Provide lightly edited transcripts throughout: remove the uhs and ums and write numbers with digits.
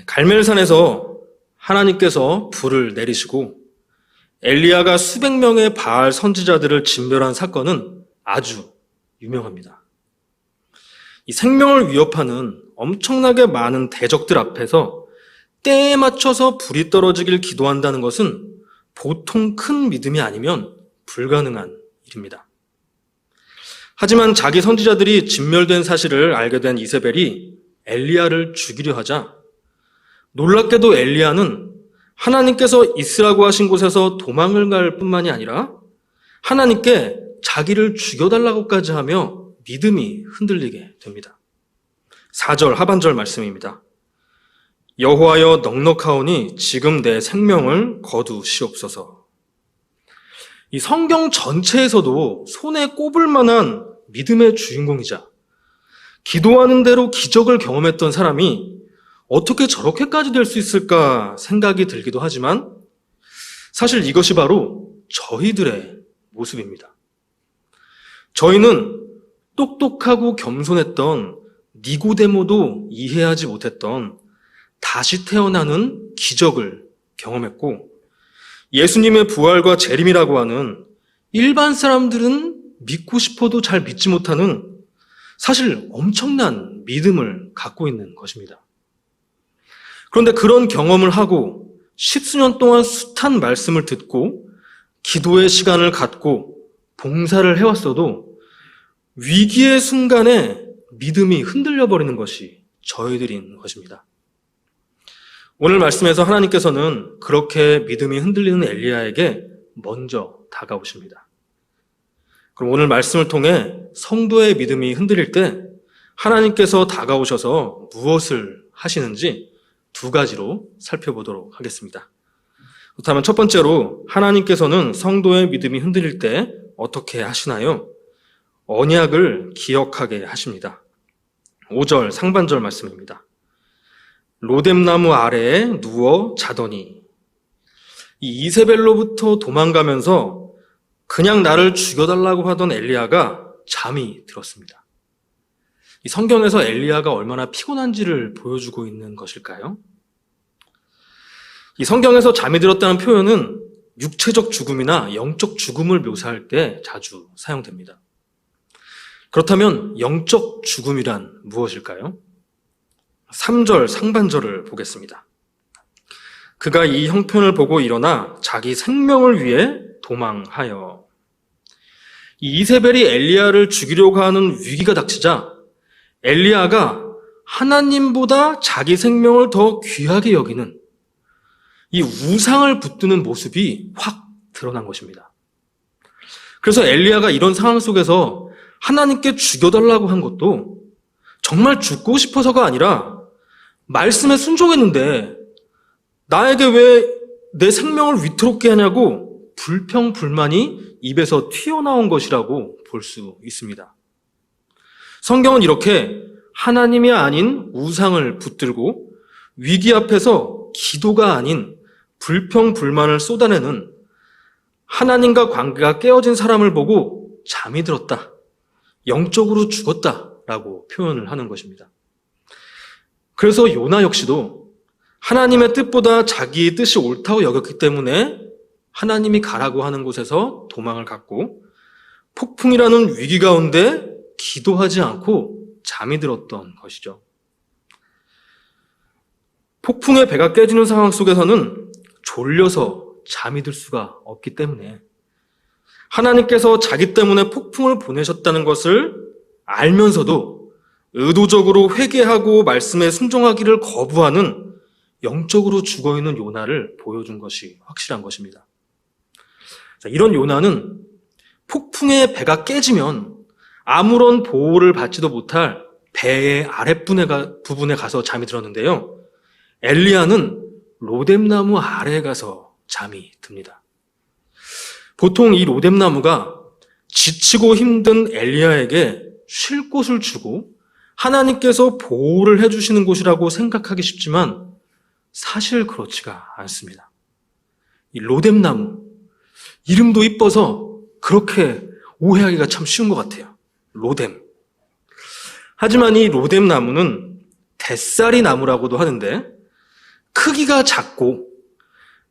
갈멜산에서 하나님께서 불을 내리시고 엘리야가 수백 명의 바알 선지자들을 진멸한 사건은 아주 유명합니다. 이 생명을 위협하는 엄청나게 많은 대적들 앞에서 때에 맞춰서 불이 떨어지길 기도한다는 것은 보통 큰 믿음이 아니면 불가능한 일입니다. 하지만 자기 선지자들이 진멸된 사실을 알게 된 이세벨이 엘리야를 죽이려 하자 놀랍게도 엘리야는 하나님께서 있으라고 하신 곳에서 도망을 갈 뿐만이 아니라 하나님께 자기를 죽여달라고까지 하며 믿음이 흔들리게 됩니다. 4절 하반절 말씀입니다. 여호와여 넉넉하오니 지금 내 생명을 거두시옵소서. 이 성경 전체에서도 손에 꼽을 만한 믿음의 주인공이자 기도하는 대로 기적을 경험했던 사람이 어떻게 저렇게까지 될 수 있을까 생각이 들기도 하지만 사실 이것이 바로 저희들의 모습입니다. 저희는 똑똑하고 겸손했던 니고데모도 이해하지 못했던 다시 태어나는 기적을 경험했고 예수님의 부활과 재림이라고 하는 일반 사람들은 믿고 싶어도 잘 믿지 못하는 사실 엄청난 믿음을 갖고 있는 것입니다. 그런데 그런 경험을 하고 십수년 동안 숱한 말씀을 듣고 기도의 시간을 갖고 봉사를 해왔어도 위기의 순간에 믿음이 흔들려 버리는 것이 저희들인 것입니다. 오늘 말씀에서 하나님께서는 그렇게 믿음이 흔들리는 엘리야에게 먼저 다가오십니다. 그럼 오늘 말씀을 통해 성도의 믿음이 흔들릴 때 하나님께서 다가오셔서 무엇을 하시는지 두 가지로 살펴보도록 하겠습니다. 그렇다면 첫 번째로 하나님께서는 성도의 믿음이 흔들릴 때 어떻게 하시나요? 언약을 기억하게 하십니다. 5절 상반절 말씀입니다. 로뎀나무 아래에 누워 자더니 이 이세벨로부터 도망가면서 그냥 나를 죽여달라고 하던 엘리야가 잠이 들었습니다. 이 성경에서 엘리야가 얼마나 피곤한지를 보여주고 있는 것일까요? 이 성경에서 잠이 들었다는 표현은 육체적 죽음이나 영적 죽음을 묘사할 때 자주 사용됩니다. 그렇다면 영적 죽음이란 무엇일까요? 3절 상반절을 보겠습니다. 그가 이 형편을 보고 일어나 자기 생명을 위해 도망하여. 이 이세벨이 엘리야를 죽이려고 하는 위기가 닥치자 엘리야가 하나님보다 자기 생명을 더 귀하게 여기는 이 우상을 붙드는 모습이 확 드러난 것입니다. 그래서 엘리야가 이런 상황 속에서 하나님께 죽여달라고 한 것도 정말 죽고 싶어서가 아니라 말씀에 순종했는데 나에게 왜 내 생명을 위태롭게 하냐고 불평불만이 입에서 튀어나온 것이라고 볼 수 있습니다. 성경은 이렇게 하나님이 아닌 우상을 붙들고 위기 앞에서 기도가 아닌 불평불만을 쏟아내는 하나님과 관계가 깨어진 사람을 보고 잠이 들었다, 영적으로 죽었다라고 표현을 하는 것입니다. 그래서 요나 역시도 하나님의 뜻보다 자기의 뜻이 옳다고 여겼기 때문에 하나님이 가라고 하는 곳에서 도망을 갔고 폭풍이라는 위기 가운데 기도하지 않고 잠이 들었던 것이죠. 폭풍의 배가 깨지는 상황 속에서는 졸려서 잠이 들 수가 없기 때문에 하나님께서 자기 때문에 폭풍을 보내셨다는 것을 알면서도 의도적으로 회개하고 말씀에 순종하기를 거부하는 영적으로 죽어있는 요나를 보여준 것이 확실한 것입니다. 이런 요나는 폭풍의 배가 깨지면 아무런 보호를 받지도 못할 배의 아랫부분에 가서 잠이 들었는데요. 엘리야는 로뎀나무 아래에 가서 잠이 듭니다. 보통 이 로뎀나무가 지치고 힘든 엘리야에게 쉴 곳을 주고 하나님께서 보호를 해주시는 곳이라고 생각하기 쉽지만 사실 그렇지가 않습니다. 이 로뎀나무, 이름도 이뻐서 그렇게 오해하기가 참 쉬운 것 같아요. 로뎀. 하지만 이 로뎀나무는 뱃살이 나무라고도 하는데 크기가 작고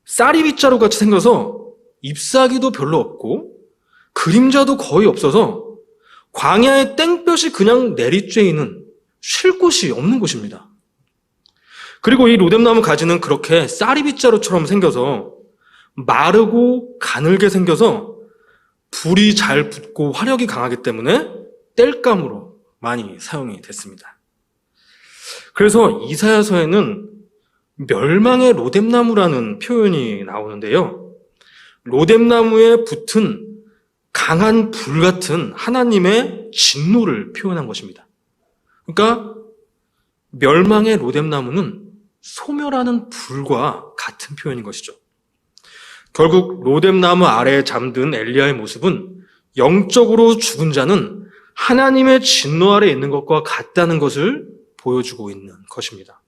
쌀이 빗자루 같이 생겨서 잎사귀도 별로 없고 그림자도 거의 없어서 광야의 땡볕이 그냥 내리쬐이는 쉴 곳이 없는 곳입니다. 그리고 이 로뎀나무 가지는 그렇게 쌀이 빗자루처럼 생겨서 마르고 가늘게 생겨서 불이 잘 붙고 화력이 강하기 때문에 땔감으로 많이 사용이 됐습니다. 그래서 이사야서에는 멸망의 로뎀나무라는 표현이 나오는데요. 로뎀나무에 붙은 강한 불 같은 하나님의 진노를 표현한 것입니다. 그러니까 멸망의 로뎀나무는 소멸하는 불과 같은 표현인 것이죠. 결국 로뎀나무 아래에 잠든 엘리야의 모습은 영적으로 죽은 자는 하나님의 진노 아래에 있는 것과 같다는 것을 보여주고 있는 것입니다.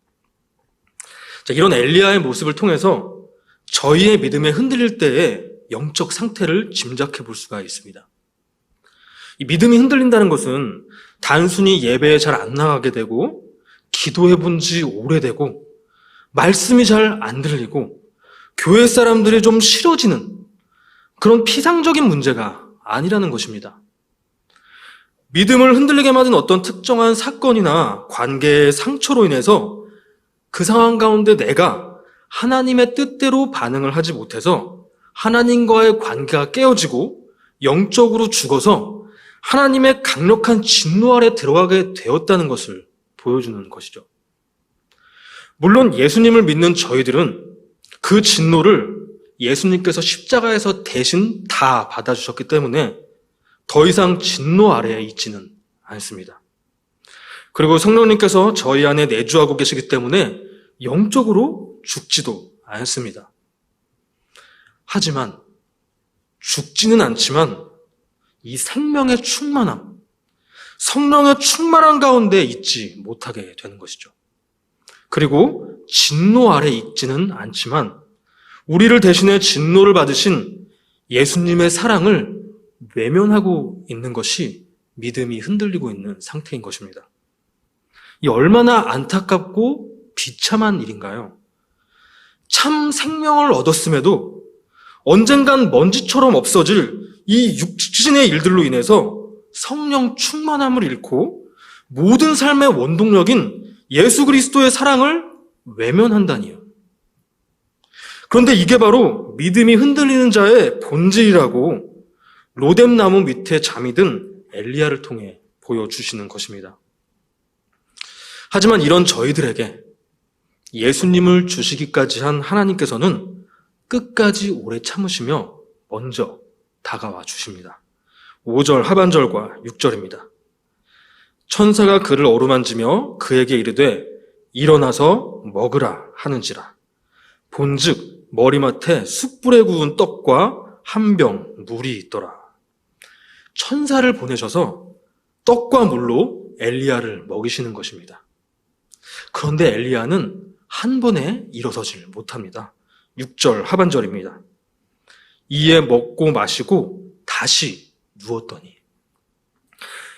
자, 이런 엘리야의 모습을 통해서 저희의 믿음에 흔들릴 때의 영적 상태를 짐작해 볼 수가 있습니다. 이 믿음이 흔들린다는 것은 단순히 예배에 잘 안 나가게 되고 기도해 본 지 오래되고 말씀이 잘 안 들리고 교회 사람들이 좀 싫어지는 그런 피상적인 문제가 아니라는 것입니다. 믿음을 흔들리게 만든 어떤 특정한 사건이나 관계의 상처로 인해서 그 상황 가운데 내가 하나님의 뜻대로 반응을 하지 못해서 하나님과의 관계가 깨어지고 영적으로 죽어서 하나님의 강력한 진노 아래 들어가게 되었다는 것을 보여주는 것이죠. 물론 예수님을 믿는 저희들은 그 진노를 예수님께서 십자가에서 대신 다 받아주셨기 때문에 더 이상 진노 아래에 있지는 않습니다. 그리고 성령님께서 저희 안에 내주하고 계시기 때문에 영적으로 죽지도 않습니다. 하지만 죽지는 않지만 이 생명의 충만함, 성령의 충만함 가운데 있지 못하게 되는 것이죠. 그리고 진노 아래 있지는 않지만 우리를 대신해 진노를 받으신 예수님의 사랑을 외면하고 있는 것이 믿음이 흔들리고 있는 상태인 것입니다. 이 얼마나 안타깝고 비참한 일인가요? 참 생명을 얻었음에도 언젠간 먼지처럼 없어질 이 육신의 일들로 인해서 성령 충만함을 잃고 모든 삶의 원동력인 예수 그리스도의 사랑을 외면한다니요. 그런데 이게 바로 믿음이 흔들리는 자의 본질이라고 로뎀나무 밑에 잠이 든 엘리야를 통해 보여주시는 것입니다. 하지만 이런 저희들에게 예수님을 주시기까지 한 하나님께서는 끝까지 오래 참으시며 먼저 다가와 주십니다. 5절 하반절과 6절입니다. 천사가 그를 어루만지며 그에게 이르되 일어나서 먹으라 하는지라. 본즉 머리맡에 숯불에 구운 떡과 한 병 물이 있더라. 천사를 보내셔서 떡과 물로 엘리야를 먹이시는 것입니다. 그런데 엘리야는 한 번에 일어서질 못합니다. 6절 하반절입니다. 이에 먹고 마시고 다시 누웠더니.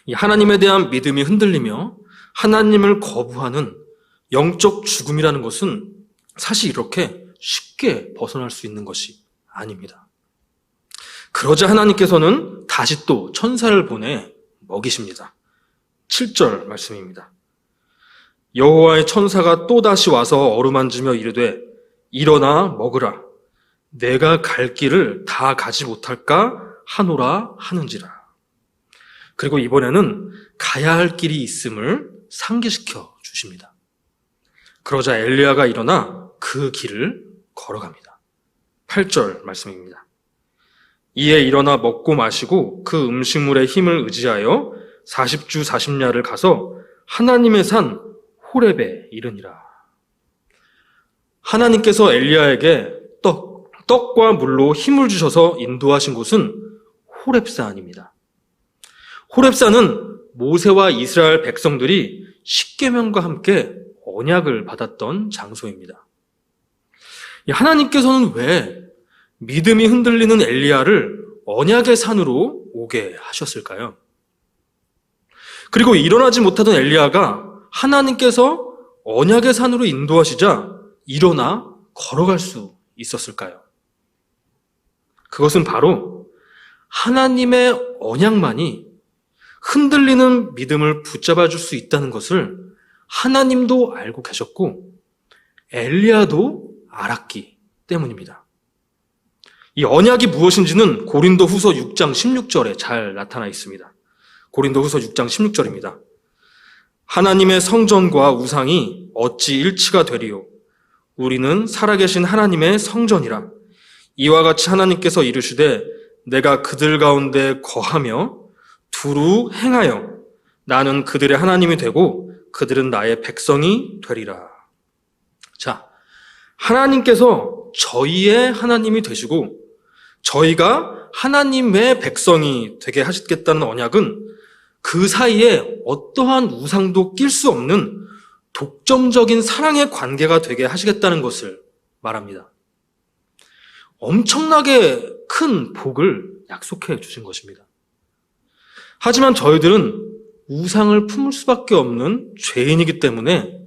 이 하나님에 대한 믿음이 흔들리며 하나님을 거부하는 영적 죽음이라는 것은 사실 이렇게 쉽게 벗어날 수 있는 것이 아닙니다. 그러자 하나님께서는 다시 또 천사를 보내 먹이십니다. 7절 말씀입니다. 여호와의 천사가 또다시 와서 어루만지며 이르되 일어나 먹으라. 내가 갈 길을 다 가지 못할까 하노라 하는지라. 그리고 이번에는 가야 할 길이 있음을 상기시켜 주십니다. 그러자 엘리야가 일어나 그 길을 걸어갑니다. 8절 말씀입니다. 이에 일어나 먹고 마시고 그 음식물의 힘을 의지하여 40주 40야를 가서 하나님의 산 호렙에 이르니라. 하나님께서 엘리야에게 떡과 물로 힘을 주셔서 인도하신 곳은 호렙산입니다. 호렙산은 모세와 이스라엘 백성들이 십계명과 함께 언약을 받았던 장소입니다. 하나님께서는 왜 믿음이 흔들리는 엘리야를 언약의 산으로 오게 하셨을까요? 그리고 일어나지 못하던 엘리야가 하나님께서 언약의 산으로 인도하시자 일어나 걸어갈 수 있었을까요? 그것은 바로 하나님의 언약만이 흔들리는 믿음을 붙잡아 줄 수 있다는 것을 하나님도 알고 계셨고 엘리야도 알았기 때문입니다. 이 언약이 무엇인지는 고린도후서 6장 16절에 잘 나타나 있습니다. 고린도후서 6장 16절입니다. 하나님의 성전과 우상이 어찌 일치가 되리요? 우리는 살아계신 하나님의 성전이라. 이와 같이 하나님께서 이르시되 내가 그들 가운데 거하며 두루 행하여 나는 그들의 하나님이 되고 그들은 나의 백성이 되리라. 자, 하나님께서 저희의 하나님이 되시고 저희가 하나님의 백성이 되게 하시겠다는 언약은 그 사이에 어떠한 우상도 낄 수 없는 독점적인 사랑의 관계가 되게 하시겠다는 것을 말합니다. 엄청나게 큰 복을 약속해 주신 것입니다. 하지만 저희들은 우상을 품을 수밖에 없는 죄인이기 때문에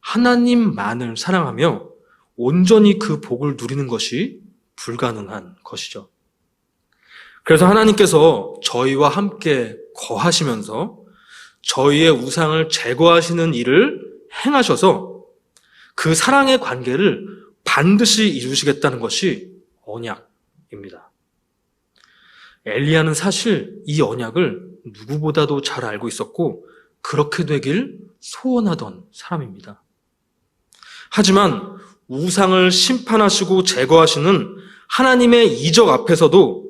하나님만을 사랑하며 온전히 그 복을 누리는 것이 불가능한 것이죠. 그래서 하나님께서 저희와 함께 거하시면서 저희의 우상을 제거하시는 일을 행하셔서 그 사랑의 관계를 반드시 이루시겠다는 것이 언약입니다. 엘리야는 사실 이 언약을 누구보다도 잘 알고 있었고 그렇게 되길 소원하던 사람입니다. 하지만 우상을 심판하시고 제거하시는 하나님의 이적 앞에서도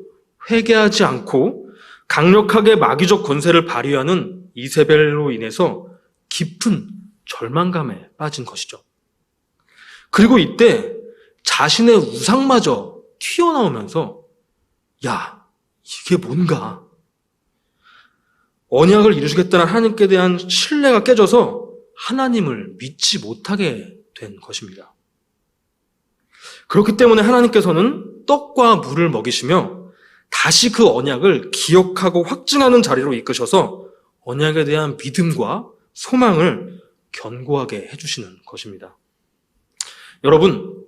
회개하지 않고 강력하게 마귀적 권세를 발휘하는 이세벨로 인해서 깊은 절망감에 빠진 것이죠. 그리고 이때 자신의 우상마저 튀어나오면서 야, 이게 뭔가? 언약을 이루시겠다는 하나님께 대한 신뢰가 깨져서 하나님을 믿지 못하게 된 것입니다. 그렇기 때문에 하나님께서는 떡과 물을 먹이시며 다시 그 언약을 기억하고 확증하는 자리로 이끄셔서 언약에 대한 믿음과 소망을 견고하게 해주시는 것입니다. 여러분,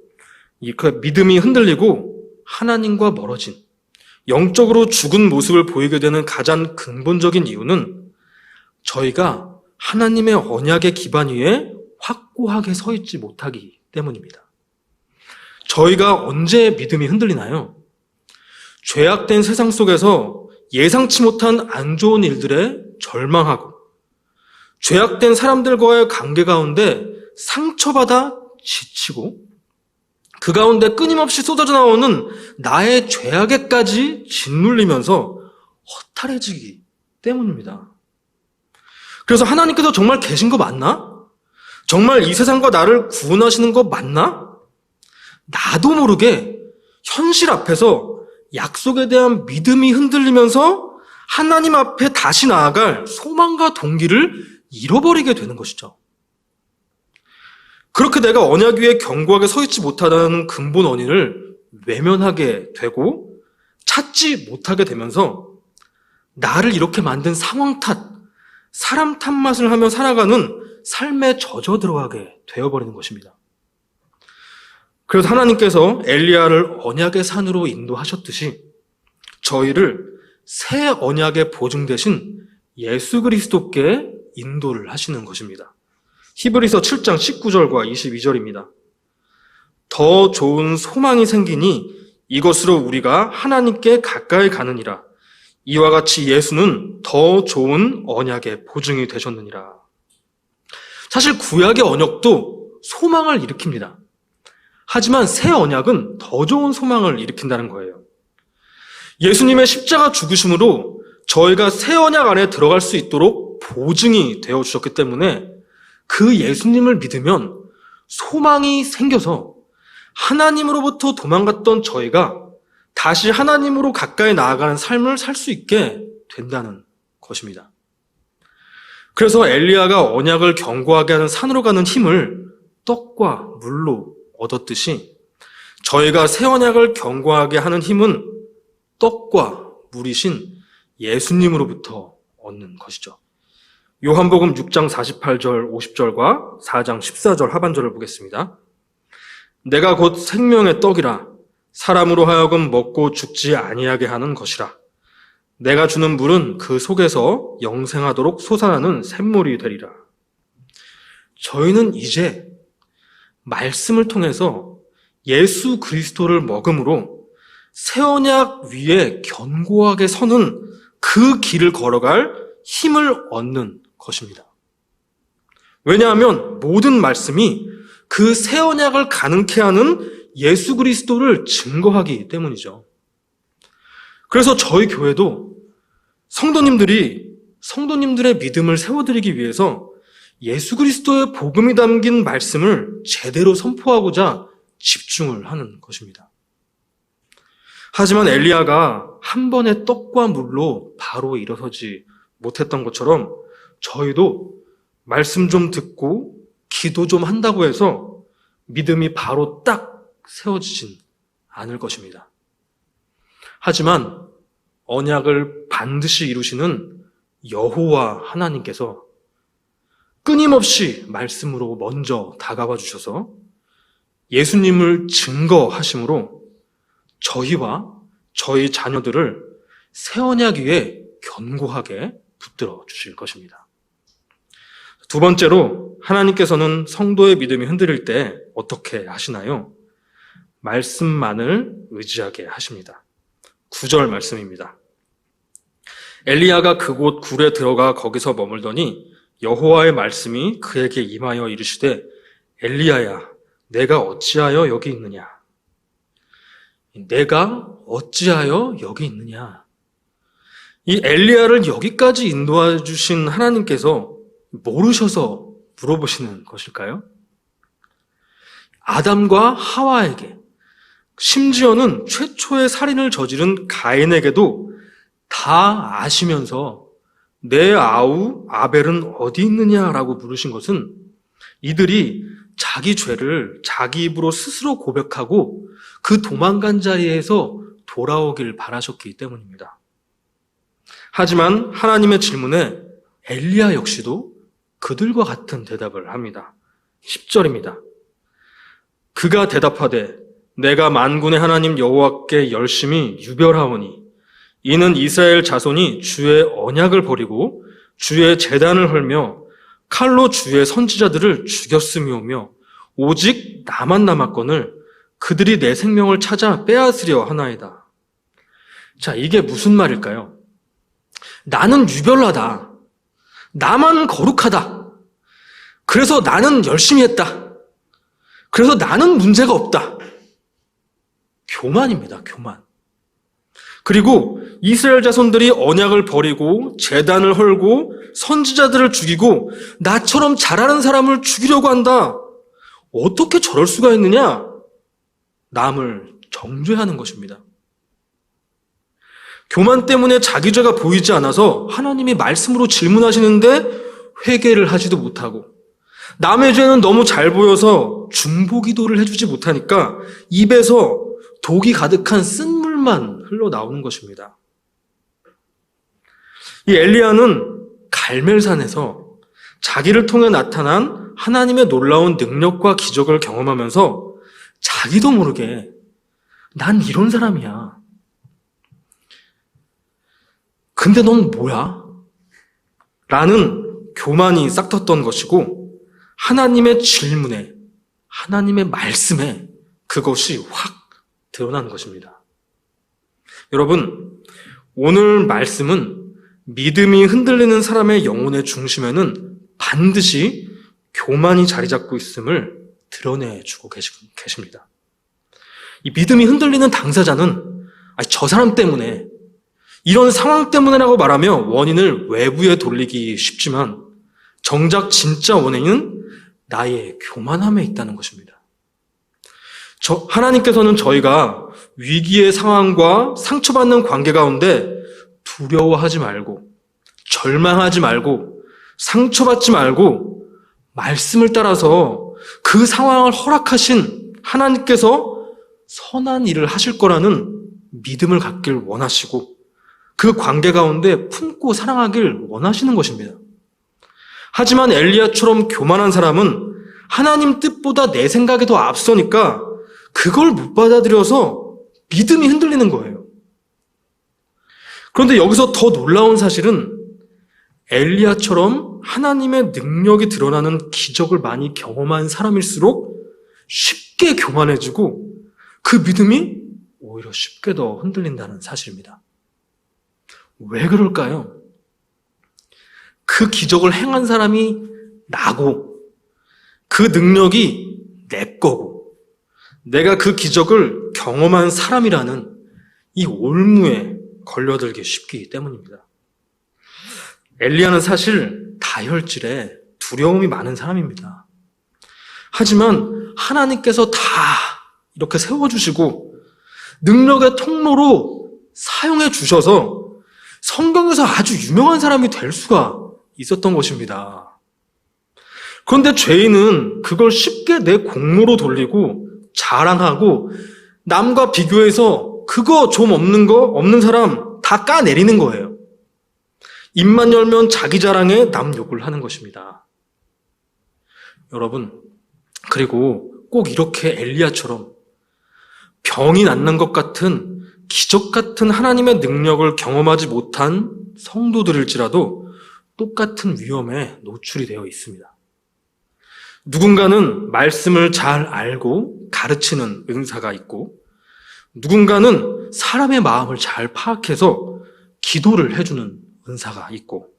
그 믿음이 흔들리고 하나님과 멀어진 영적으로 죽은 모습을 보이게 되는 가장 근본적인 이유는 저희가 하나님의 언약의 기반 위에 확고하게 서 있지 못하기 때문입니다. 저희가 언제 믿음이 흔들리나요? 죄악된 세상 속에서 예상치 못한 안 좋은 일들에 절망하고 죄악된 사람들과의 관계 가운데 상처받아 지치고 그 가운데 끊임없이 쏟아져 나오는 나의 죄악에까지 짓눌리면서 허탈해지기 때문입니다. 그래서 하나님께서 정말 계신 거 맞나? 정말 이 세상과 나를 구원하시는 거 맞나? 나도 모르게 현실 앞에서 약속에 대한 믿음이 흔들리면서 하나님 앞에 다시 나아갈 소망과 동기를 잃어버리게 되는 것이죠. 그렇게 내가 언약 위에 견고하게 서 있지 못하다는 근본 원인을 외면하게 되고 찾지 못하게 되면서 나를 이렇게 만든 상황 탓, 사람 탓맛을 하며 살아가는 삶에 젖어 들어가게 되어버리는 것입니다. 그래서 하나님께서 엘리야를 언약의 산으로 인도하셨듯이 저희를 새 언약의 보증 대신 예수 그리스도께 인도를 하시는 것입니다. 히브리서 7장 19절과 22절입니다. 더 좋은 소망이 생기니 이것으로 우리가 하나님께 가까이 가느니라. 이와 같이 예수는 더 좋은 언약의 보증이 되셨느니라. 사실 구약의 언약도 소망을 일으킵니다. 하지만 새 언약은 더 좋은 소망을 일으킨다는 거예요. 예수님의 십자가 죽으심으로 저희가 새 언약 안에 들어갈 수 있도록 보증이 되어 주셨기 때문에 그 예수님을 믿으면 소망이 생겨서 하나님으로부터 도망갔던 저희가 다시 하나님으로 가까이 나아가는 삶을 살 수 있게 된다는 것입니다. 그래서 엘리야가 언약을 견고하게 하는 산으로 가는 힘을 떡과 물로 얻었듯이 저희가 새 언약을 견고하게 하는 힘은 떡과 물이신 예수님으로부터 얻는 것이죠. 요한복음 6장 48절 50절과 4장 14절 하반절을 보겠습니다. 내가 곧 생명의 떡이라 사람으로 하여금 먹고 죽지 아니하게 하는 것이라. 내가 주는 물은 그 속에서 영생하도록 솟아나는 샘물이 되리라. 저희는 이제 말씀을 통해서 예수 그리스도를 먹음으로 새 언약 위에 견고하게 서는 그 길을 걸어갈 힘을 얻는 것입니다. 왜냐하면 모든 말씀이 그 새 언약을 가능케 하는 예수 그리스도를 증거하기 때문이죠. 그래서 저희 교회도 성도님들의 믿음을 세워드리기 위해서 예수 그리스도의 복음이 담긴 말씀을 제대로 선포하고자 집중을 하는 것입니다. 하지만 엘리야가 한 번의 떡과 물로 바로 일어서지 못했던 것처럼 저희도 말씀 좀 듣고 기도 좀 한다고 해서 믿음이 바로 딱 세워지진 않을 것입니다. 하지만 언약을 반드시 이루시는 여호와 하나님께서 끊임없이 말씀으로 먼저 다가와 주셔서 예수님을 증거하심으로 저희와 저희 자녀들을 새 언약 위에 견고하게 붙들어 주실 것입니다. 두 번째로 하나님께서는 성도의 믿음이 흔들릴 때 어떻게 하시나요? 말씀만을 의지하게 하십니다. 9절 말씀입니다. 엘리야가 그곳 굴에 들어가 거기서 머물더니 여호와의 말씀이 그에게 임하여 이르시되 엘리야야 내가 어찌하여 여기 있느냐? 내가 어찌하여 여기 있느냐? 이 엘리야를 여기까지 인도해 주신 하나님께서 모르셔서 물어보시는 것일까요? 아담과 하와에게, 심지어는 최초의 살인을 저지른 가인에게도 다 아시면서 내 아우 아벨은 어디 있느냐라고 물으신 것은 이들이 자기 죄를 자기 입으로 스스로 고백하고 그 도망간 자리에서 돌아오길 바라셨기 때문입니다. 하지만 하나님의 질문에 엘리야 역시도 그들과 같은 대답을 합니다. 10절입니다. 그가 대답하되 내가 만군의 하나님 여호와께 열심히 유별하오니 이는 이스라엘 자손이 주의 언약을 버리고 주의 제단을 헐며 칼로 주의 선지자들을 죽였음이오며 오직 나만 남았거늘 그들이 내 생명을 찾아 빼앗으려 하나이다. 자, 이게 무슨 말일까요? 나는 유별나다. 나만 거룩하다. 그래서 나는 열심히 했다. 그래서 나는 문제가 없다. 교만입니다, 교만. 그리고 이스라엘 자손들이 언약을 버리고 제단을 헐고 선지자들을 죽이고 나처럼 잘하는 사람을 죽이려고 한다. 어떻게 저럴 수가 있느냐? 남을 정죄하는 것입니다. 교만 때문에 자기 죄가 보이지 않아서 하나님이 말씀으로 질문하시는데 회개를 하지도 못하고 남의 죄는 너무 잘 보여서 중보기도를 해주지 못하니까 입에서 독이 가득한 쓴물만 흘러나오는 것입니다. 이 엘리야는 갈멜산에서 자기를 통해 나타난 하나님의 놀라운 능력과 기적을 경험하면서 자기도 모르게 난 이런 사람이야. 근데 넌 뭐야? 라는 교만이 싹텄던 것이고 하나님의 질문에, 하나님의 말씀에 그것이 확 드러난 것입니다. 여러분, 오늘 말씀은 믿음이 흔들리는 사람의 영혼의 중심에는 반드시 교만이 자리 잡고 있음을 드러내주고 계십니다. 이 믿음이 흔들리는 당사자는 저 사람 때문에, 이런 상황 때문에라고 말하며 원인을 외부에 돌리기 쉽지만 정작 진짜 원인은 나의 교만함에 있다는 것입니다. 하나님께서는 저희가 위기의 상황과 상처받는 관계 가운데 두려워하지 말고, 절망하지 말고, 상처받지 말고 말씀을 따라서 그 상황을 허락하신 하나님께서 선한 일을 하실 거라는 믿음을 갖길 원하시고 그 관계 가운데 품고 사랑하길 원하시는 것입니다. 하지만 엘리야처럼 교만한 사람은 하나님 뜻보다 내 생각이 더 앞서니까 그걸 못 받아들여서 믿음이 흔들리는 거예요. 그런데 여기서 더 놀라운 사실은 엘리야처럼 하나님의 능력이 드러나는 기적을 많이 경험한 사람일수록 쉽게 교만해지고 그 믿음이 오히려 쉽게 더 흔들린다는 사실입니다. 왜 그럴까요? 그 기적을 행한 사람이 나고 그 능력이 내 거고 내가 그 기적을 경험한 사람이라는 이 올무에 걸려들기 쉽기 때문입니다. 엘리야는 사실 다혈질에 두려움이 많은 사람입니다. 하지만 하나님께서 다 이렇게 세워주시고 능력의 통로로 사용해 주셔서 성경에서 아주 유명한 사람이 될 수가 있었던 것입니다. 그런데 죄인은 그걸 쉽게 내 공로로 돌리고 자랑하고 남과 비교해서 그거 좀 없는 사람 다 까내리는 거예요. 입만 열면 자기 자랑에 남 욕을 하는 것입니다. 여러분, 그리고 꼭 이렇게 엘리야처럼 병이 낫는 것 같은 기적 같은 하나님의 능력을 경험하지 못한 성도들일지라도 똑같은 위험에 노출이 되어 있습니다. 누군가는 말씀을 잘 알고 가르치는 은사가 있고 누군가는 사람의 마음을 잘 파악해서 기도를 해주는 은사가 있고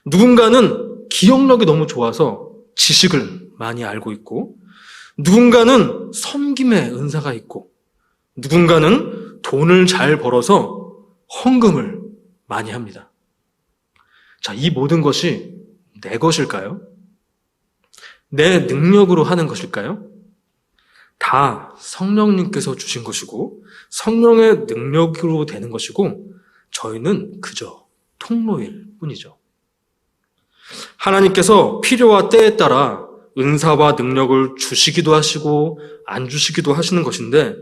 누군가는 기억력이 너무 좋아서 지식을 많이 알고 있고 누군가는 섬김의 은사가 있고 누군가는 돈을 잘 벌어서 헌금을 많이 합니다. 자, 이 모든 것이 내 것일까요? 내 능력으로 하는 것일까요? 다 성령님께서 주신 것이고 성령의 능력으로 되는 것이고 저희는 그저 통로일 뿐이죠. 하나님께서 필요와 때에 따라 은사와 능력을 주시기도 하시고 안 주시기도 하시는 것인데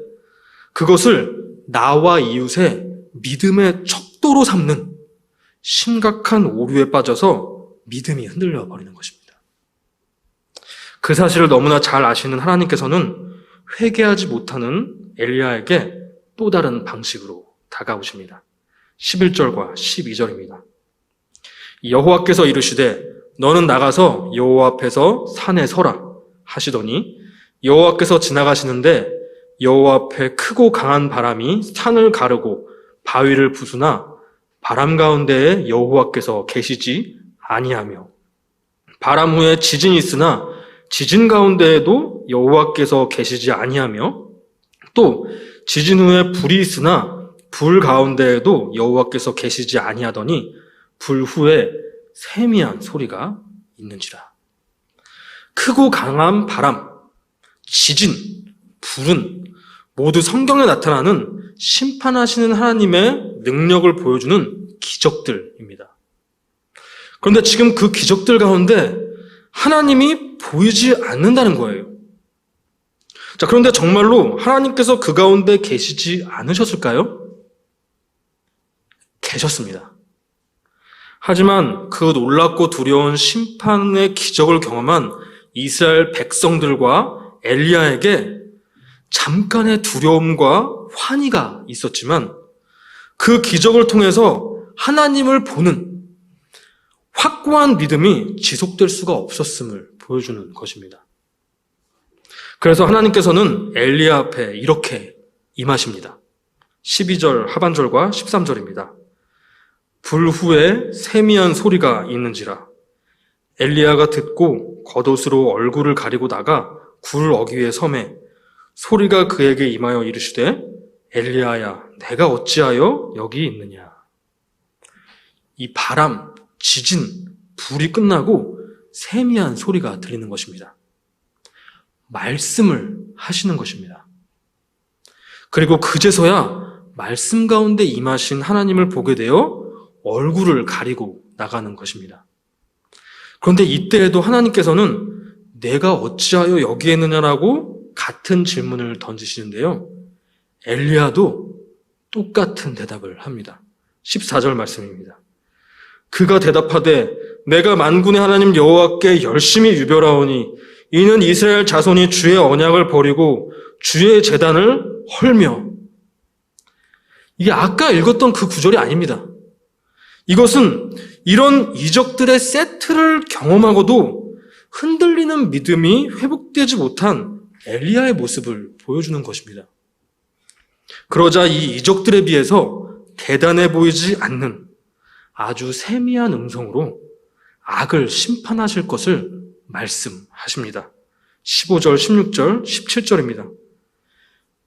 그것을 나와 이웃의 믿음의 척도로 삼는 심각한 오류에 빠져서 믿음이 흔들려 버리는 것입니다. 그 사실을 너무나 잘 아시는 하나님께서는 회개하지 못하는 엘리야에게 또 다른 방식으로 다가오십니다. 11절과 12절입니다. 여호와께서 이르시되 너는 나가서 여호와 앞에서 산에 서라 하시더니 여호와께서 지나가시는데 여호와 앞에 크고 강한 바람이 산을 가르고 바위를 부수나 바람 가운데에 여호와께서 계시지 아니하며 바람 후에 지진이 있으나 지진 가운데에도 여호와께서 계시지 아니하며 또 지진 후에 불이 있으나 불 가운데에도 여호와께서 계시지 아니하더니 불 후에 세미한 소리가 있는지라. 크고 강한 바람, 지진, 불은 모두 성경에 나타나는 심판하시는 하나님의 능력을 보여주는 기적들입니다. 그런데 지금 그 기적들 가운데 하나님이 보이지 않는다는 거예요. 자, 그런데 정말로 하나님께서 그 가운데 계시지 않으셨을까요? 계셨습니다. 하지만 그 놀랍고 두려운 심판의 기적을 경험한 이스라엘 백성들과 엘리야에게 잠깐의 두려움과 환희가 있었지만 그 기적을 통해서 하나님을 보는 확고한 믿음이 지속될 수가 없었음을 보여주는 것입니다. 그래서 하나님께서는 엘리야 앞에 이렇게 임하십니다. 12절 하반절과 13절입니다. 불 후에 세미한 소리가 있는지라. 엘리야가 듣고 겉옷으로 얼굴을 가리고 나가 굴 어귀에 섬에 소리가 그에게 임하여 이르시되 엘리야야 내가 어찌하여 여기 있느냐. 이 바람, 지진, 불이 끝나고 세미한 소리가 들리는 것입니다. 말씀을 하시는 것입니다. 그리고 그제서야 말씀 가운데 임하신 하나님을 보게 되어 얼굴을 가리고 나가는 것입니다. 그런데 이때에도 하나님께서는 내가 어찌하여 여기에 있느냐라고 같은 질문을 던지시는데요. 엘리야도 똑같은 대답을 합니다. 14절 말씀입니다. 그가 대답하되 내가 만군의 하나님 여호와께 열심히 유별하오니 이는 이스라엘 자손이 주의 언약을 버리고 주의 제단을 헐며. 이게 아까 읽었던 그 구절이 아닙니다. 이것은 이런 이적들의 세트를 경험하고도 흔들리는 믿음이 회복되지 못한 엘리야의 모습을 보여주는 것입니다. 그러자 이 이적들에 비해서 대단해 보이지 않는 아주 세미한 음성으로 악을 심판하실 것을 말씀하십니다. 15절, 16절, 17절입니다.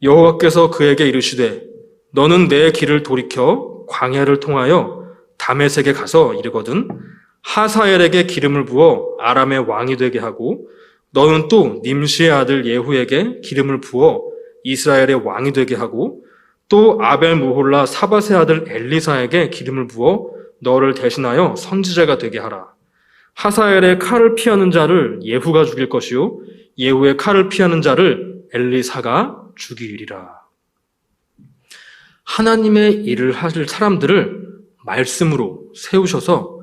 여호와께서 그에게 이르시되 너는 내 길을 돌이켜 광야를 통하여 다메섹에 가서 이르거든 하사엘에게 기름을 부어 아람의 왕이 되게 하고 너는 또 님시의 아들 예후에게 기름을 부어 이스라엘의 왕이 되게 하고 또 아벨 무홀라 사밧의 아들 엘리사에게 기름을 부어 너를 대신하여 선지자가 되게 하라. 하사엘의 칼을 피하는 자를 예후가 죽일 것이요 예후의 칼을 피하는 자를 엘리사가 죽이리라. 하나님의 일을 하실 사람들을 말씀으로 세우셔서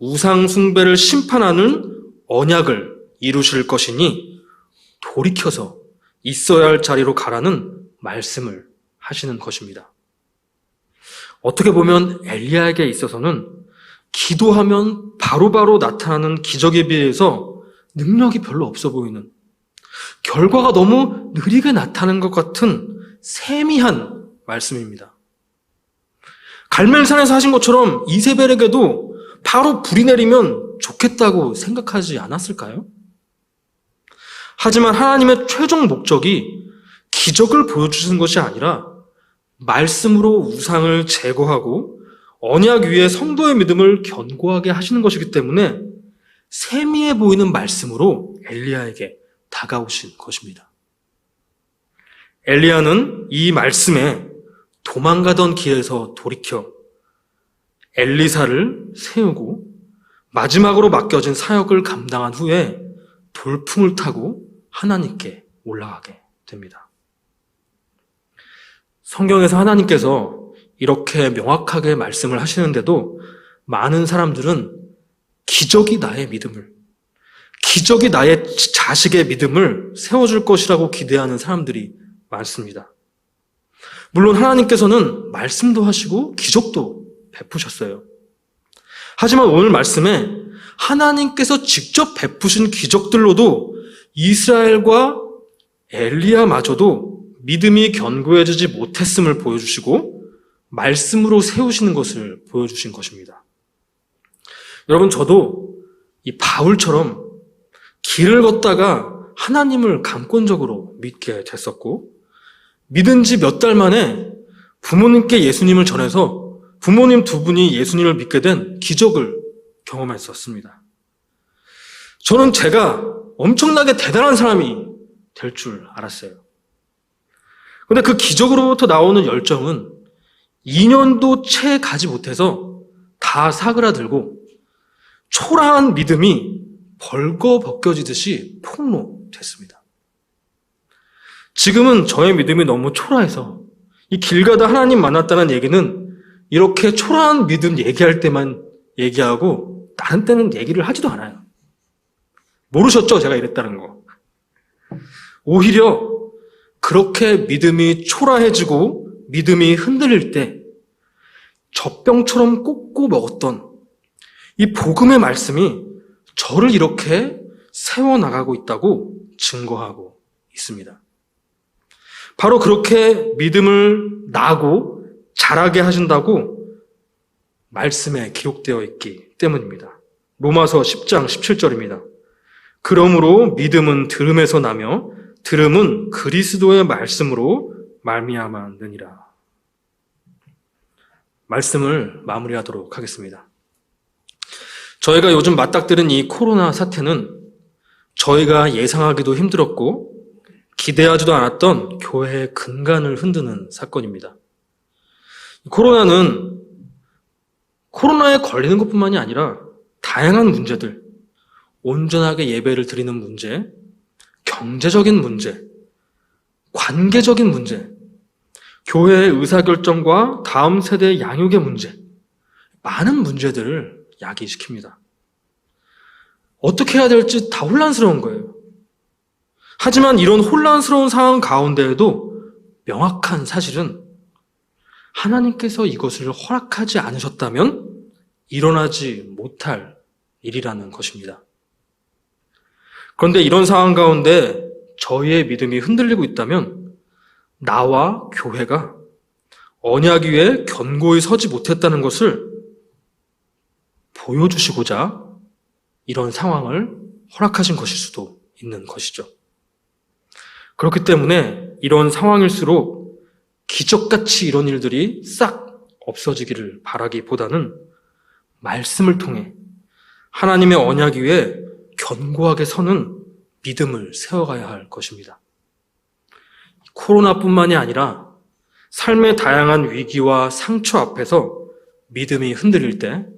우상 숭배를 심판하는 언약을 이루실 것이니 돌이켜서 있어야 할 자리로 가라는 말씀을 하시는 것입니다. 어떻게 보면 엘리야에게 있어서는 기도하면 바로바로 나타나는 기적에 비해서 능력이 별로 없어 보이는, 결과가 너무 느리게 나타나는 것 같은 세미한 말씀입니다. 갈멜산에서 하신 것처럼 이세벨에게도 바로 불이 내리면 좋겠다고 생각하지 않았을까요? 하지만 하나님의 최종 목적이 기적을 보여주시는 것이 아니라 말씀으로 우상을 제거하고 언약 위에 성도의 믿음을 견고하게 하시는 것이기 때문에 세미해 보이는 말씀으로 엘리야에게 다가오신 것입니다. 엘리야는 이 말씀에 도망가던 길에서 돌이켜 엘리사를 세우고 마지막으로 맡겨진 사역을 감당한 후에 돌풍을 타고 하나님께 올라가게 됩니다. 성경에서 하나님께서 이렇게 명확하게 말씀을 하시는데도 많은 사람들은 기적이 나의 믿음을, 기적이 나의 자식의 믿음을 세워줄 것이라고 기대하는 사람들이 많습니다. 물론 하나님께서는 말씀도 하시고 기적도 베푸셨어요. 하지만 오늘 말씀에 하나님께서 직접 베푸신 기적들로도 이스라엘과 엘리야마저도 믿음이 견고해지지 못했음을 보여주시고 말씀으로 세우시는 것을 보여주신 것입니다. 여러분, 저도 이 바울처럼 길을 걷다가 하나님을 감권적으로 믿게 됐었고, 믿은 지 몇 달 만에 부모님께 예수님을 전해서 부모님 두 분이 예수님을 믿게 된 기적을 경험했었습니다. 저는 제가 엄청나게 대단한 사람이 될 줄 알았어요. 그런데 그 기적으로부터 나오는 열정은 2년도 채 가지 못해서 다 사그라들고 초라한 믿음이 벌거벗겨지듯이 폭로됐습니다. 지금은 저의 믿음이 너무 초라해서 이 길 가다 하나님 만났다는 얘기는 이렇게 초라한 믿음 얘기할 때만 얘기하고 다른 때는 얘기를 하지도 않아요. 모르셨죠? 제가 이랬다는 거. 오히려 그렇게 믿음이 초라해지고 믿음이 흔들릴 때 젖병처럼 꽂고 먹었던 이 복음의 말씀이 저를 이렇게 세워나가고 있다고 증거하고 있습니다. 바로 그렇게 믿음을 나고 자라게 하신다고 말씀에 기록되어 있기 때문입니다. 로마서 10장 17절입니다. 그러므로 믿음은 들음에서 나며 들음은 그리스도의 말씀으로 말미암았느니라. 말씀을 마무리하도록 하겠습니다. 저희가 요즘 맞닥뜨린 이 코로나 사태는 저희가 예상하기도 힘들었고 기대하지도 않았던 교회의 근간을 흔드는 사건입니다. 코로나에 걸리는 것뿐만이 아니라 다양한 문제들, 온전하게 예배를 드리는 문제, 경제적인 문제, 관계적인 문제, 교회의 의사결정과 다음 세대의 양육의 문제, 많은 문제들을 야기시킵니다. 어떻게 해야 될지 다 혼란스러운 거예요. 하지만 이런 혼란스러운 상황 가운데에도 명확한 사실은 하나님께서 이것을 허락하지 않으셨다면 일어나지 못할 일이라는 것입니다. 그런데 이런 상황 가운데 저희의 믿음이 흔들리고 있다면 나와 교회가 언약 위에 견고히 서지 못했다는 것을 보여주시고자 이런 상황을 허락하신 것일 수도 있는 것이죠. 그렇기 때문에 이런 상황일수록 기적같이 이런 일들이 싹 없어지기를 바라기보다는 말씀을 통해 하나님의 언약 위에 견고하게 서는 믿음을 세워가야 할 것입니다. 코로나뿐만이 아니라 삶의 다양한 위기와 상처 앞에서 믿음이 흔들릴 때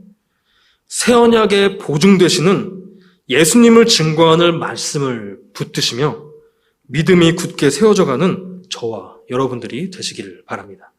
새 언약의 보증 되시는 예수님을 증거하는 말씀을 붙드시며 믿음이 굳게 세워져가는 저와 여러분들이 되시기를 바랍니다.